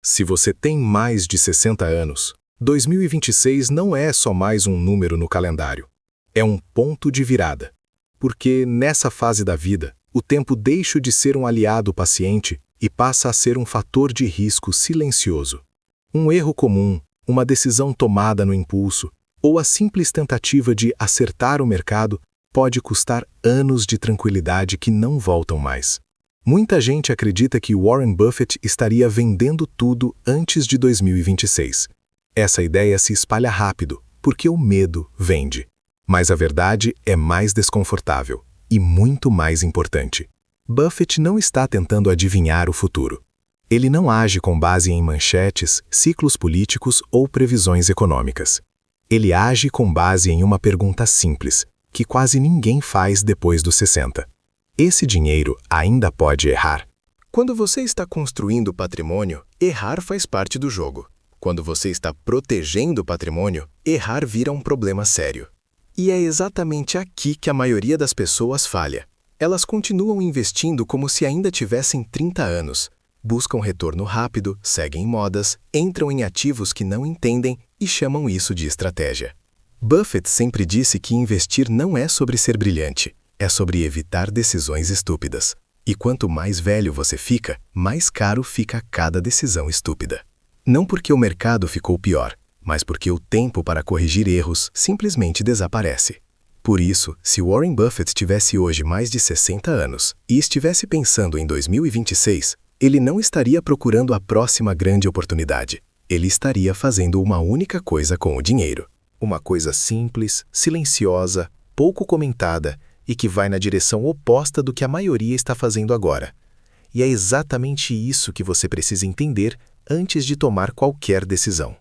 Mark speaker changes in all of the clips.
Speaker 1: Se você tem mais de 60 anos, 2026 não é só mais um número no calendário. É um ponto de virada. Porque, nessa fase da vida, o tempo deixa de ser um aliado paciente e passa a ser um fator de risco silencioso. Um erro comum, uma decisão tomada no impulso, ou a simples tentativa de acertar o mercado pode custar anos de tranquilidade que não voltam mais. Muita gente acredita que Warren Buffett estaria vendendo tudo antes de 2026. Essa ideia se espalha rápido, porque o medo vende. Mas a verdade é mais desconfortável e muito mais importante. Buffett não está tentando adivinhar o futuro. Ele não age com base em manchetes, ciclos políticos ou previsões econômicas. Ele age com base em uma pergunta simples, que quase ninguém faz depois dos 60. Esse dinheiro ainda pode errar?
Speaker 2: Quando você está construindo patrimônio, errar faz parte do jogo. Quando você está protegendo o patrimônio, errar vira um problema sério. E é exatamente aqui que a maioria das pessoas falha. Elas continuam investindo como se ainda tivessem 30 anos. Buscam retorno rápido, seguem modas, entram em ativos que não entendem e chamam isso de estratégia. Buffett sempre disse que investir não é sobre ser brilhante, é sobre evitar decisões estúpidas. E quanto mais velho você fica, mais caro fica cada decisão estúpida. Não porque o mercado ficou pior, mas porque o tempo para corrigir erros simplesmente desaparece. Por isso, se Warren Buffett tivesse hoje mais de 60 anos e estivesse pensando em 2026, ele não estaria procurando a próxima grande oportunidade. Ele estaria fazendo uma única coisa com o dinheiro. Uma coisa simples, silenciosa, pouco comentada e que vai na direção oposta do que a maioria está fazendo agora. E é exatamente isso que você precisa entender antes de tomar qualquer decisão.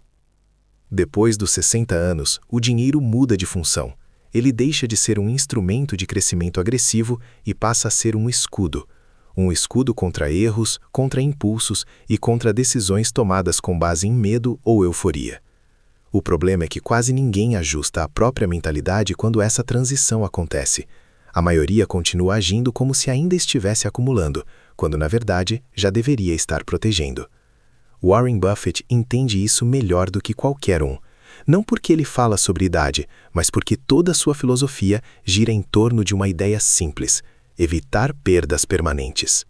Speaker 2: Depois dos 60 anos, o dinheiro muda de função. Ele deixa de ser um instrumento de crescimento agressivo e passa a ser um escudo. Um escudo contra erros, contra impulsos e contra decisões tomadas com base em medo ou euforia. O problema é que quase ninguém ajusta a própria mentalidade quando essa transição acontece. A maioria continua agindo como se ainda estivesse acumulando, quando na verdade já deveria estar protegendo. Warren Buffett entende isso melhor do que qualquer um. Não porque ele fala sobre idade, mas porque toda a sua filosofia gira em torno de uma ideia simples: evitar perdas permanentes.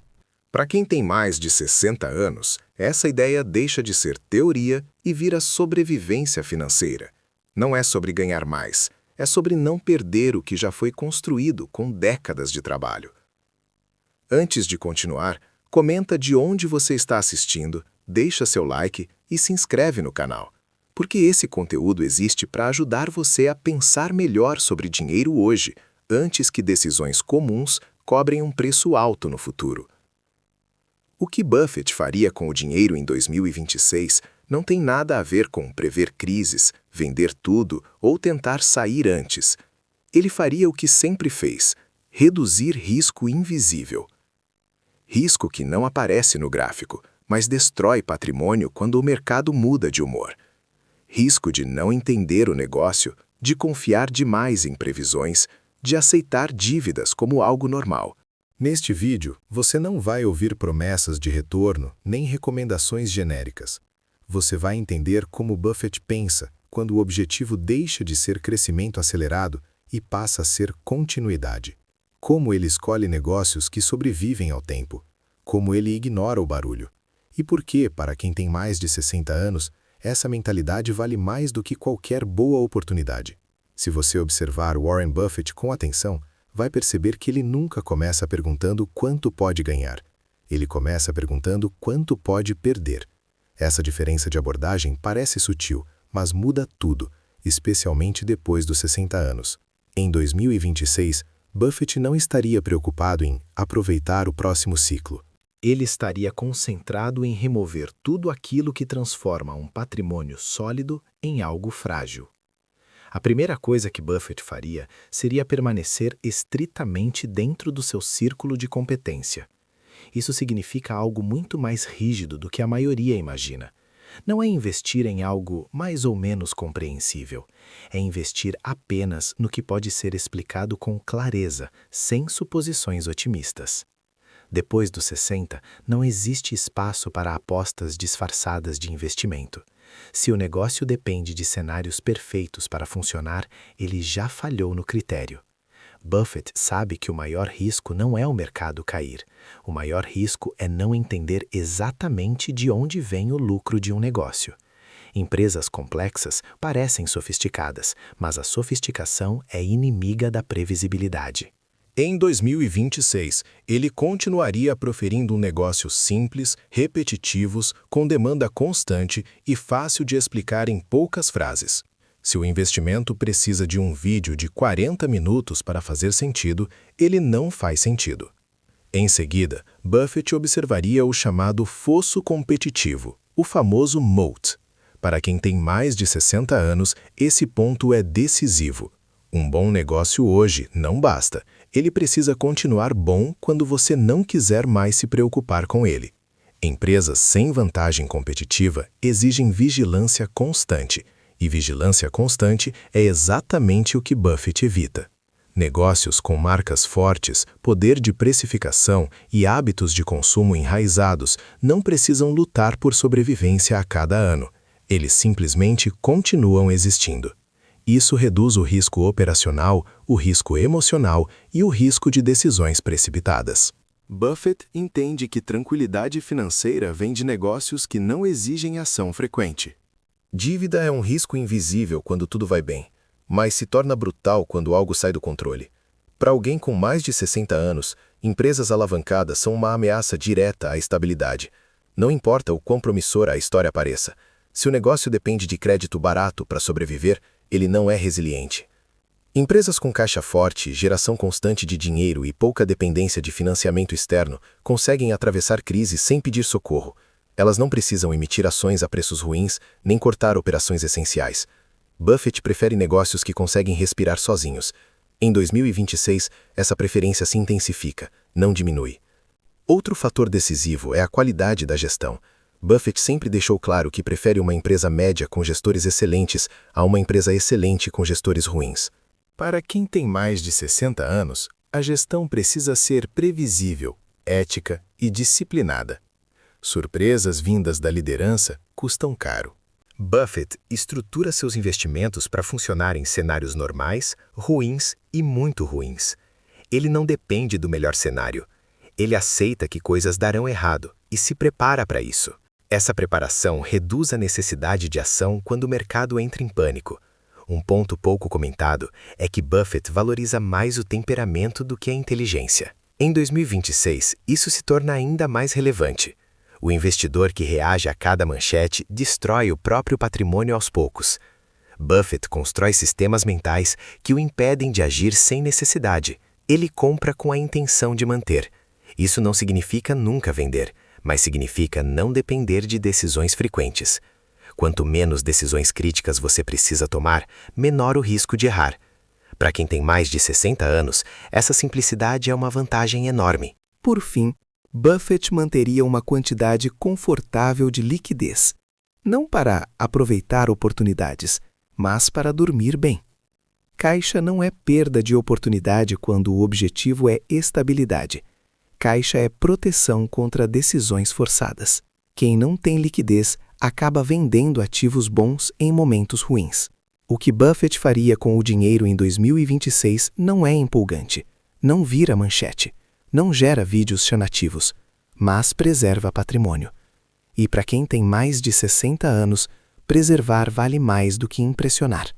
Speaker 1: Para quem tem mais de 60 anos, essa ideia deixa de ser teoria e vira sobrevivência financeira. Não é sobre ganhar mais, é sobre não perder o que já foi construído com décadas de trabalho. Antes de continuar, comenta de onde você está assistindo, deixa seu like e se inscreve no canal, porque esse conteúdo existe para ajudar você a pensar melhor sobre dinheiro hoje, antes que decisões comuns cobrem um preço alto no futuro. O que Buffett faria com o dinheiro em 2026 não tem nada a ver com prever crises, vender tudo ou tentar sair antes. Ele faria o que sempre fez: reduzir risco invisível. Risco que não aparece no gráfico, mas destrói patrimônio quando o mercado muda de humor. Risco de não entender o negócio, de confiar demais em previsões, de aceitar dívidas como algo normal. Neste vídeo, você não vai ouvir promessas de retorno nem recomendações genéricas. Você vai entender como Buffett pensa quando o objetivo deixa de ser crescimento acelerado e passa a ser continuidade. Como ele escolhe negócios que sobrevivem ao tempo. Como ele ignora o barulho. E por que, para quem tem mais de 60 anos, essa mentalidade vale mais do que qualquer boa oportunidade. Se você observar Warren Buffett com atenção, vai perceber que ele nunca começa perguntando quanto pode ganhar. Ele começa perguntando quanto pode perder. Essa diferença de abordagem parece sutil, mas muda tudo, especialmente depois dos 60 anos. Em 2026, Buffett não estaria preocupado em aproveitar o próximo ciclo. Ele estaria concentrado em remover tudo aquilo que transforma um patrimônio sólido em algo frágil. A primeira coisa que Buffett faria seria permanecer estritamente dentro do seu círculo de competência. Isso significa algo muito mais rígido do que a maioria imagina. Não é investir em algo mais ou menos compreensível. É investir apenas no que pode ser explicado com clareza, sem suposições otimistas.
Speaker 2: Depois dos 60, não existe espaço para apostas disfarçadas de investimento. Se o negócio depende de cenários perfeitos para funcionar, ele já falhou no critério. Buffett sabe que o maior risco não é o mercado cair. O maior risco é não entender exatamente de onde vem o lucro de um negócio. Empresas complexas parecem sofisticadas, mas a sofisticação é inimiga da previsibilidade.
Speaker 1: Em 2026, ele continuaria proferindo um negócio simples, repetitivos, com demanda constante e fácil de explicar em poucas frases. Se o investimento precisa de um vídeo de 40 minutos para fazer sentido, ele não faz sentido. Em seguida, Buffett observaria o chamado fosso competitivo, o famoso moat. Para quem tem mais de 60 anos, esse ponto é decisivo. Um bom negócio hoje não basta. Ele precisa continuar bom quando você não quiser mais se preocupar com ele. Empresas sem vantagem competitiva exigem vigilância constante, e vigilância constante é exatamente o que Buffett evita. Negócios com marcas fortes, poder de precificação e hábitos de consumo enraizados não precisam lutar por sobrevivência a cada ano. Eles simplesmente continuam existindo. Isso reduz o risco operacional, o risco emocional e o risco de decisões precipitadas. Buffett entende que tranquilidade financeira vem de negócios que não exigem ação frequente. Dívida é um risco invisível quando tudo vai bem, mas se torna brutal quando algo sai do controle. Para alguém com mais de 60 anos, empresas alavancadas são uma ameaça direta à estabilidade. Não importa o quão promissora a história pareça. Se o negócio depende de crédito barato para sobreviver, ele não é resiliente. Empresas com caixa forte, geração constante de dinheiro e pouca dependência de financiamento externo conseguem atravessar crises sem pedir socorro. Elas não precisam emitir ações a preços ruins, nem cortar operações essenciais. Buffett prefere negócios que conseguem respirar sozinhos. Em 2026, essa preferência se intensifica, não diminui. Outro fator decisivo é a qualidade da gestão. Buffett sempre deixou claro que prefere uma empresa média com gestores excelentes a uma empresa excelente com gestores ruins. Para quem tem mais de 60 anos, a gestão precisa ser previsível, ética e disciplinada. Surpresas vindas da liderança custam caro. Buffett estrutura seus investimentos para funcionar em cenários normais, ruins e muito ruins. Ele não depende do melhor cenário. Ele aceita que coisas darão errado e se prepara para isso. Essa preparação reduz a necessidade de ação quando o mercado entra em pânico. Um ponto pouco comentado é que Buffett valoriza mais o temperamento do que a inteligência. Em 2026, isso se torna ainda mais relevante. O investidor que reage a cada manchete destrói o próprio patrimônio aos poucos. Buffett constrói sistemas mentais que o impedem de agir sem necessidade. Ele compra com a intenção de manter. Isso não significa nunca vender, mas significa não depender de decisões frequentes. Quanto menos decisões críticas você precisa tomar, menor o risco de errar. Para quem tem mais de 60 anos, essa simplicidade é uma vantagem enorme.
Speaker 3: Por fim, Buffett manteria uma quantidade confortável de liquidez, não para aproveitar oportunidades, mas para dormir bem. Caixa não é perda de oportunidade quando o objetivo é estabilidade. Caixa é proteção contra decisões forçadas. Quem não tem liquidez acaba vendendo ativos bons em momentos ruins. O que Buffett faria com o dinheiro em 2026 não é empolgante, não vira manchete, não gera vídeos chamativos, mas preserva patrimônio. E para quem tem mais de 60 anos, preservar vale mais do que impressionar.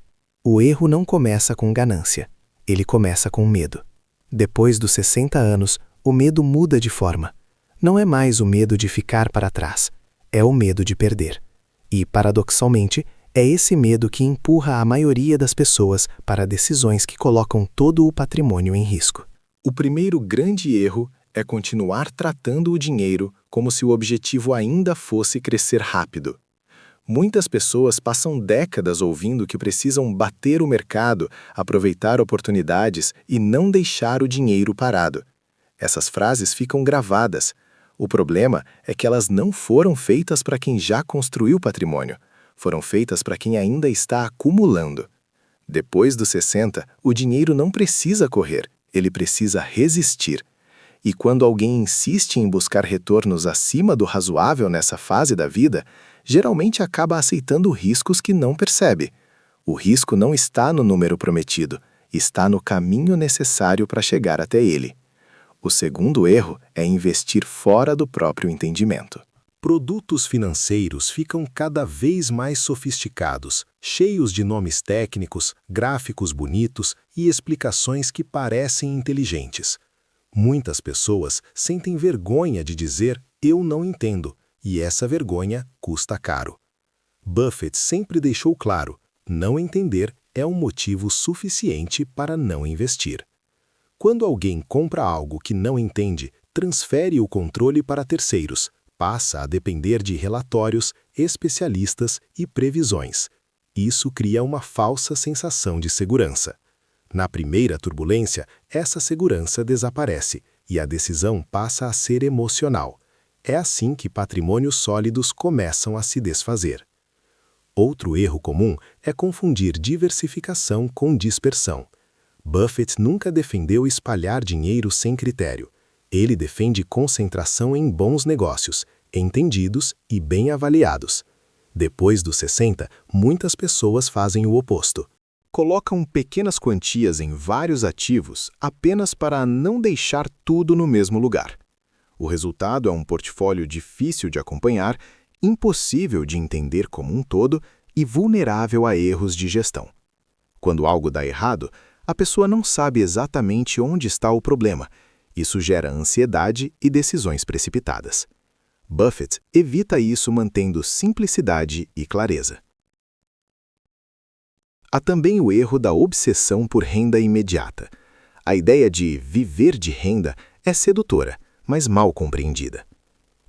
Speaker 3: O erro não começa com ganância, ele começa com medo. Depois dos 60 anos, o medo muda de forma. Não é mais o medo de ficar para trás, é o medo de perder. E, paradoxalmente, é esse medo que empurra a maioria das pessoas para decisões que colocam todo o patrimônio em risco.
Speaker 1: O primeiro grande erro é continuar tratando o dinheiro como se o objetivo ainda fosse crescer rápido. Muitas pessoas passam décadas ouvindo que precisam bater o mercado, aproveitar oportunidades e não deixar o dinheiro parado. Essas frases ficam gravadas. O problema é que elas não foram feitas para quem já construiu patrimônio. Foram feitas para quem ainda está acumulando. Depois dos 60, o dinheiro não precisa correr, ele precisa resistir.
Speaker 2: E quando alguém insiste em buscar retornos acima do razoável nessa fase da vida, geralmente acaba aceitando riscos que não percebe. O risco não está no número prometido, está no caminho necessário para chegar até ele. O segundo erro é investir fora do próprio entendimento.
Speaker 1: Produtos financeiros ficam cada vez mais sofisticados, cheios de nomes técnicos, gráficos bonitos e explicações que parecem inteligentes. Muitas pessoas sentem vergonha de dizer "eu não entendo", e essa vergonha custa caro. Buffett sempre deixou claro, não entender é um motivo suficiente para não investir. Quando alguém compra algo que não entende, transfere o controle para terceiros, passa a depender de relatórios, especialistas e previsões. Isso cria uma falsa sensação de segurança. Na primeira turbulência, essa segurança desaparece e a decisão passa a ser emocional. É assim que patrimônios sólidos começam a se desfazer. Outro erro comum é confundir diversificação com dispersão. Buffett nunca defendeu espalhar dinheiro sem critério. Ele defende concentração em bons negócios, entendidos e bem avaliados. Depois dos 60, muitas pessoas fazem o oposto.
Speaker 2: Colocam pequenas quantias em vários ativos apenas para não deixar tudo no mesmo lugar. O resultado é um portfólio difícil de acompanhar, impossível de entender como um todo e vulnerável a erros de gestão. Quando algo dá errado, a pessoa não sabe exatamente onde está o problema. Isso gera ansiedade e decisões precipitadas. Buffett evita isso mantendo simplicidade e clareza. Há também o erro da obsessão por renda imediata. A ideia de viver de renda é sedutora, mas mal compreendida.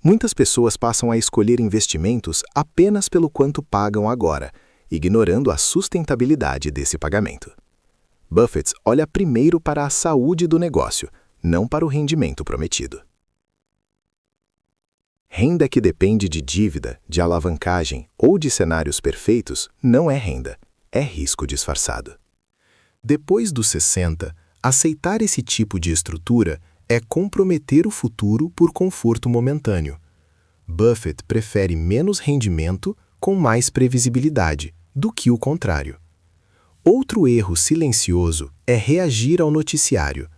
Speaker 2: Muitas pessoas passam a escolher investimentos apenas pelo quanto pagam agora, ignorando a sustentabilidade desse pagamento. Buffett olha primeiro para a saúde do negócio, não para o rendimento prometido. Renda que depende de dívida, de alavancagem ou de cenários perfeitos não é renda, é risco disfarçado. Depois dos 60, aceitar esse tipo de estrutura é comprometer o futuro por conforto momentâneo. Buffett prefere menos rendimento com mais previsibilidade do que o contrário. Outro erro silencioso é reagir ao noticiário.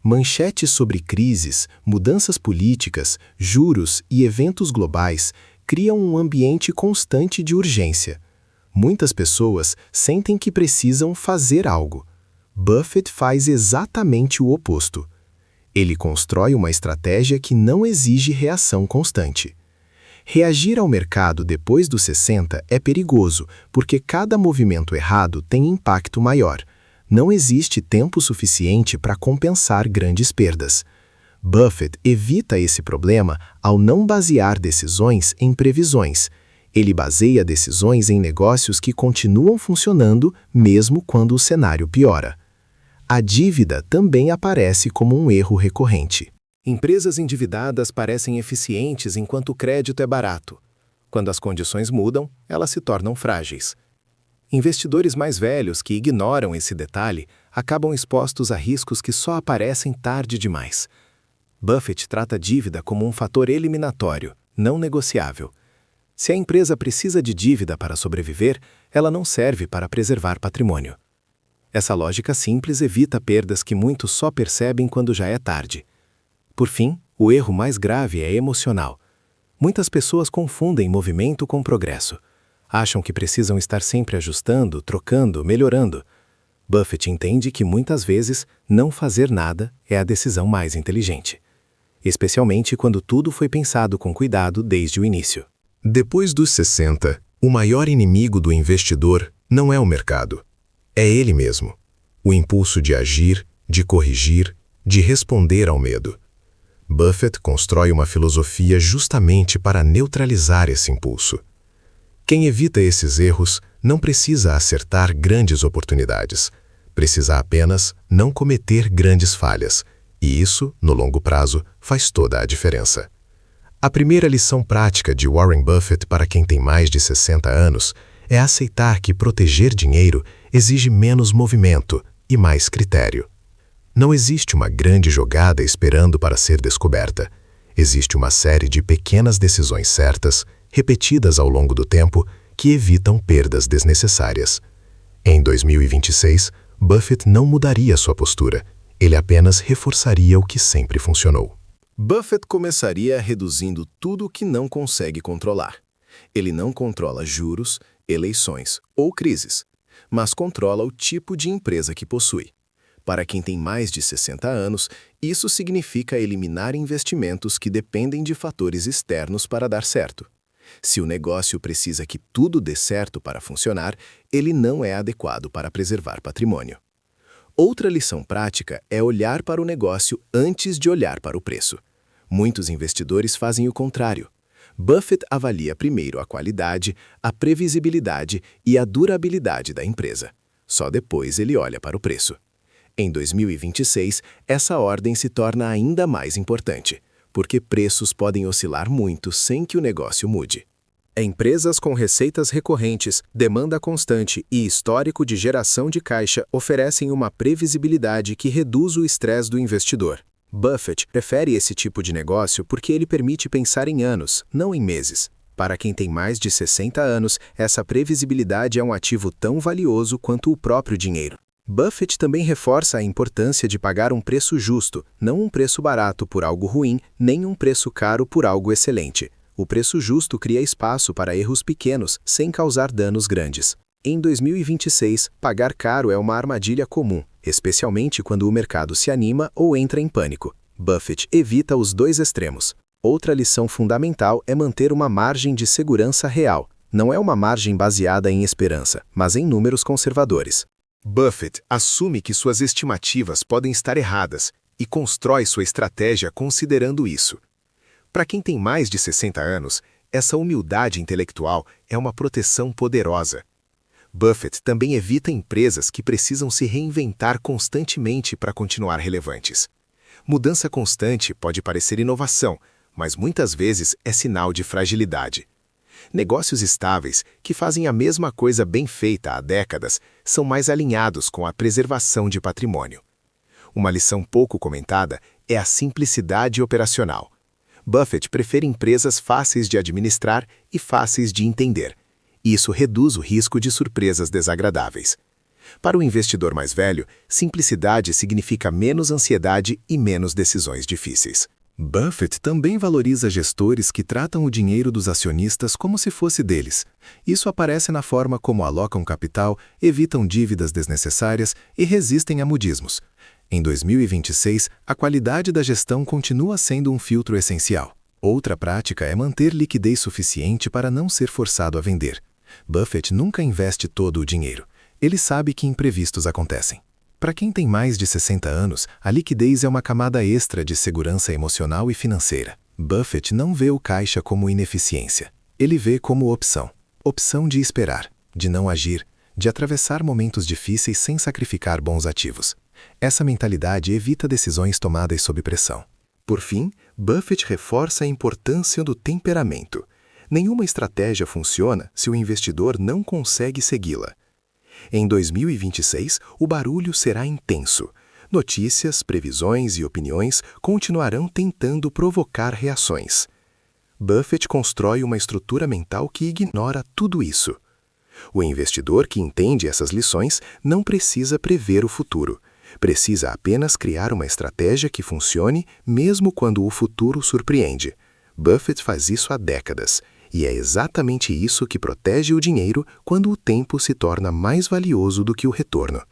Speaker 2: Manchetes sobre crises, mudanças políticas, juros e eventos globais criam um ambiente constante de urgência. Muitas pessoas sentem que precisam fazer algo. Buffett faz exatamente o oposto. Ele constrói uma estratégia que não exige reação constante. Reagir ao mercado depois dos 60 é perigoso, porque cada movimento errado tem impacto maior. Não existe tempo suficiente para compensar grandes perdas. Buffett evita esse problema ao não basear decisões em previsões. Ele baseia decisões em negócios que continuam funcionando mesmo quando o cenário piora. A dívida também aparece como um erro recorrente. Empresas endividadas parecem eficientes enquanto o crédito é barato. Quando as condições mudam, elas se tornam frágeis. Investidores mais velhos que ignoram esse detalhe acabam expostos a riscos que só aparecem tarde demais. Buffett trata a dívida como um fator eliminatório, não negociável. Se a empresa precisa de dívida para sobreviver, ela não serve para preservar patrimônio. Essa lógica simples evita perdas que muitos só percebem quando já é tarde. Por fim, o erro mais grave é emocional. Muitas pessoas confundem movimento com progresso. Acham que precisam estar sempre ajustando, trocando, melhorando. Buffett entende que muitas vezes não fazer nada é a decisão mais inteligente, especialmente quando tudo foi pensado com cuidado desde o início. Depois dos 60, o maior inimigo do investidor não é o mercado. É ele mesmo. O impulso de agir, de corrigir, de responder ao medo. Buffett constrói uma filosofia justamente para neutralizar esse impulso. Quem evita esses erros não precisa acertar grandes oportunidades. Precisa apenas não cometer grandes falhas. E isso, no longo prazo, faz toda a diferença. A primeira lição prática de Warren Buffett para quem tem mais de 60 anos é aceitar que proteger dinheiro exige menos movimento e mais critério. Não existe uma grande jogada esperando para ser descoberta. Existe uma série de pequenas decisões certas, repetidas ao longo do tempo, que evitam perdas desnecessárias. Em 2026, Buffett não mudaria sua postura. Ele apenas reforçaria o que sempre funcionou.
Speaker 3: Buffett começaria reduzindo tudo o que não consegue controlar. Ele não controla juros, eleições ou crises, mas controla o tipo de empresa que possui. Para quem tem mais de 60 anos, isso significa eliminar investimentos que dependem de fatores externos para dar certo. Se o negócio precisa que tudo dê certo para funcionar, ele não é adequado para preservar patrimônio. Outra lição prática é olhar para o negócio antes de olhar para o preço. Muitos investidores fazem o contrário. Buffett avalia primeiro a qualidade, a previsibilidade e a durabilidade da empresa. Só depois ele olha para o preço. Em 2026, essa ordem se torna ainda mais importante, porque preços podem oscilar muito sem que o negócio mude.
Speaker 1: Empresas com receitas recorrentes, demanda constante e histórico de geração de caixa oferecem uma previsibilidade que reduz o estresse do investidor. Buffett prefere esse tipo de negócio porque ele permite pensar em anos, não em meses. Para quem tem mais de 60 anos, essa previsibilidade é um ativo tão valioso quanto o próprio dinheiro. Buffett também reforça a importância de pagar um preço justo, não um preço barato por algo ruim, nem um preço caro por algo excelente. O preço justo cria espaço para erros pequenos, sem causar danos grandes. Em 2026, pagar caro é uma armadilha comum, especialmente quando o mercado se anima ou entra em pânico. Buffett evita os dois extremos. Outra lição fundamental é manter uma margem de segurança real. Não é uma margem baseada em esperança, mas em números conservadores. Buffett assume que suas estimativas podem estar erradas e constrói sua estratégia considerando isso. Para quem tem mais de 60 anos, essa humildade intelectual é uma proteção poderosa. Buffett também evita empresas que precisam se reinventar constantemente para continuar relevantes. Mudança constante pode parecer inovação, mas muitas vezes é sinal de fragilidade. Negócios estáveis, que fazem a mesma coisa bem feita há décadas, são mais alinhados com a preservação de patrimônio. Uma lição pouco comentada é a simplicidade operacional. Buffett prefere empresas fáceis de administrar e fáceis de entender. Isso reduz o risco de surpresas desagradáveis. Para o investidor mais velho, simplicidade significa menos ansiedade e menos decisões difíceis. Buffett também valoriza gestores que tratam o dinheiro dos acionistas como se fosse deles. Isso aparece na forma como alocam capital, evitam dívidas desnecessárias e resistem a mudismos. Em 2026, a qualidade da gestão continua sendo um filtro essencial. Outra prática é manter liquidez suficiente para não ser forçado a vender. Buffett nunca investe todo o dinheiro. Ele sabe que imprevistos acontecem. Para quem tem mais de 60 anos, a liquidez é uma camada extra de segurança emocional e financeira. Buffett não vê o caixa como ineficiência. Ele vê como opção. Opção de esperar, de não agir, de atravessar momentos difíceis sem sacrificar bons ativos. Essa mentalidade evita decisões tomadas sob pressão. Por fim, Buffett reforça a importância do temperamento. Nenhuma estratégia funciona se o investidor não consegue segui-la. Em 2026, o barulho será intenso. Notícias, previsões e opiniões continuarão tentando provocar reações. Buffett constrói uma estrutura mental que ignora tudo isso. O investidor que entende essas lições não precisa prever o futuro. Precisa apenas criar uma estratégia que funcione mesmo quando o futuro surpreende. Buffett faz isso há décadas. E é exatamente isso que protege o dinheiro quando o tempo se torna mais valioso do que o retorno.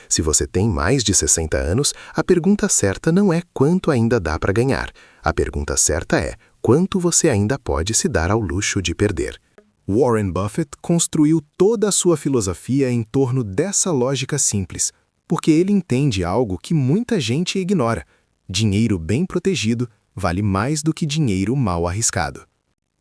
Speaker 1: Se você tem mais de 60 anos, a pergunta certa não é quanto ainda dá para ganhar. A pergunta certa é quanto você ainda pode se dar ao luxo de perder. Warren Buffett construiu toda a sua filosofia em torno dessa lógica simples, porque ele entende algo que muita gente ignora. Dinheiro bem protegido vale mais do que dinheiro mal arriscado.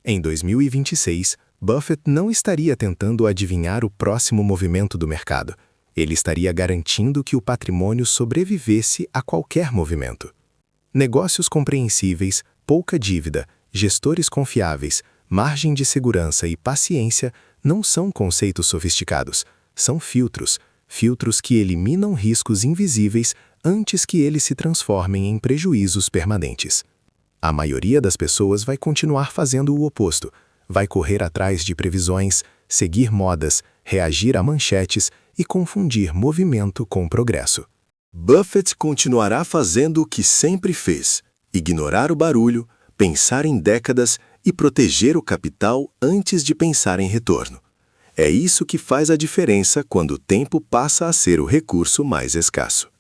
Speaker 1: Em 2026, Buffett não estaria tentando adivinhar o próximo movimento do mercado. Ele estaria garantindo que o patrimônio sobrevivesse a qualquer movimento. Negócios compreensíveis, pouca dívida, gestores confiáveis, margem de segurança e paciência não são conceitos sofisticados, são filtros que eliminam riscos invisíveis
Speaker 2: antes que eles se transformem em prejuízos permanentes. A maioria das pessoas vai continuar fazendo o oposto, vai correr atrás de previsões, seguir modas, reagir a manchetes e confundir movimento com progresso.
Speaker 4: Buffett continuará fazendo o que sempre fez: ignorar o barulho, pensar em décadas e proteger o capital antes de pensar em retorno. É isso que faz a diferença quando o tempo passa a ser o recurso mais escasso.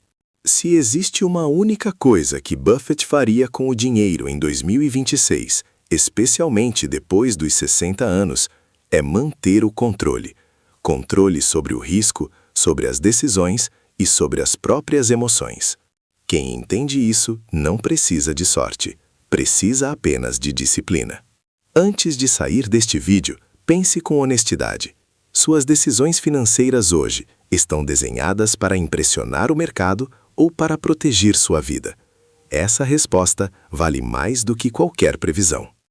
Speaker 4: Se existe uma única coisa que Buffett faria com o dinheiro em 2026, especialmente depois dos 60 anos, é manter o controle. Controle sobre o risco, sobre as decisões e sobre as próprias emoções. Quem entende isso não precisa de sorte, precisa apenas de disciplina. Antes de sair deste vídeo, pense com honestidade. Suas decisões financeiras hoje estão desenhadas para impressionar o mercado ou para proteger sua vida? Essa resposta vale mais do que qualquer previsão.